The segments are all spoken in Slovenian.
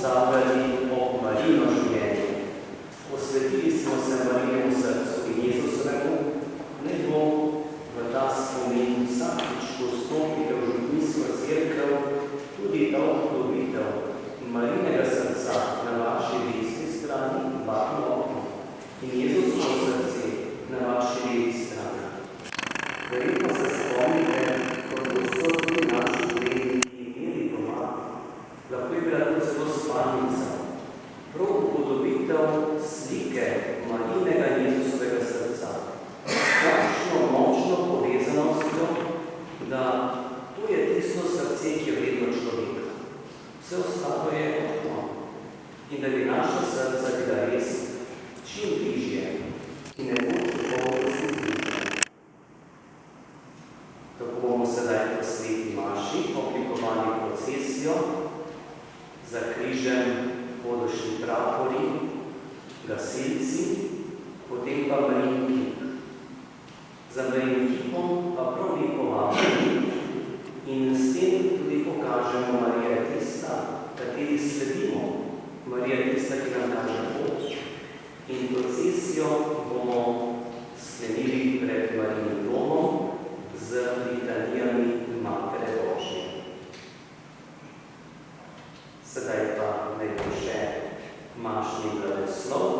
postavljali ob Marijino življenje. Posvetili smo se Marijinemu srcu in Jezusovemu, ne bo v ta spomin vsakič, ko vstopite v župnijsko cerkev, tudi ta obdobitev Marijinega srca na vaši desni strani barvno okno in Jezusovo srce na vaši levi strani. Verjetno se spomnite, kako so tudi naši predniki imeli doma. Lahko je bila tudi celo spalnica. Prav upodobitev slike Marijinega in Jezusovega srca. Takšno močno povezanostjo, da to je tisto srce, ki je vredno človeka. Vse ostalo je okno. In da bi naša srca bila res čim bližje in ne bo čupovno si bližje. Tako bomo sedaj po sveti maši oblikovali procesijo. Za križem bodo šli prapori, gasilci, potem pa Marijin kip. Za Marijin kipom pa prav vi povabljeni in s tem tudi pokažemo Marija tista, kateri sledimo. Marija tista, ki nam kaže pot. In procesijo bomo sklenili pred Marijinim domom z litanijami Matere Božje. Sedaj pa naj bo še mašni blagoslov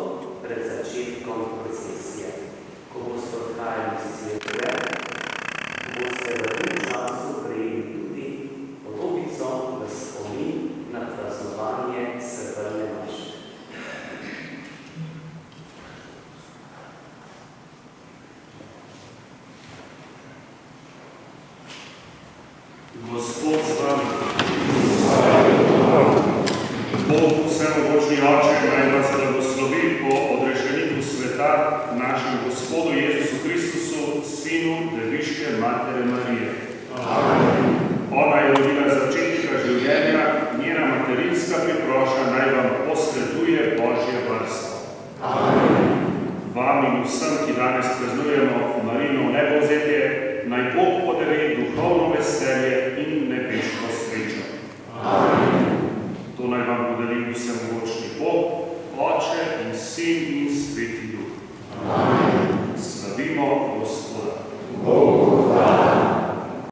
pred začetkom procesije. Ko boste odhajali iz cerkve, boste v tem času prejeli tudi podobico v spomin na praznovanje srebrne maše. Gospod z vami. Bog vsemogočni Oče, naj vas blagoslovi po odrešenitvi sveta našemu Gospodu Jezusu Kristusu, Sinu Deviške Matere Marije. Amen. Ona je rodila začetnika življenja, njena materinska priprošnja naj vam posreduje Božje varstvo. Amen. Vam in vsem, ki danes praznujemo Marijino nebovzetje, naj Bog podari duhovno veselje in nebeško srečo. Amen. To naj vam podari vsemogočni Bog, Oče in Sin in Sveti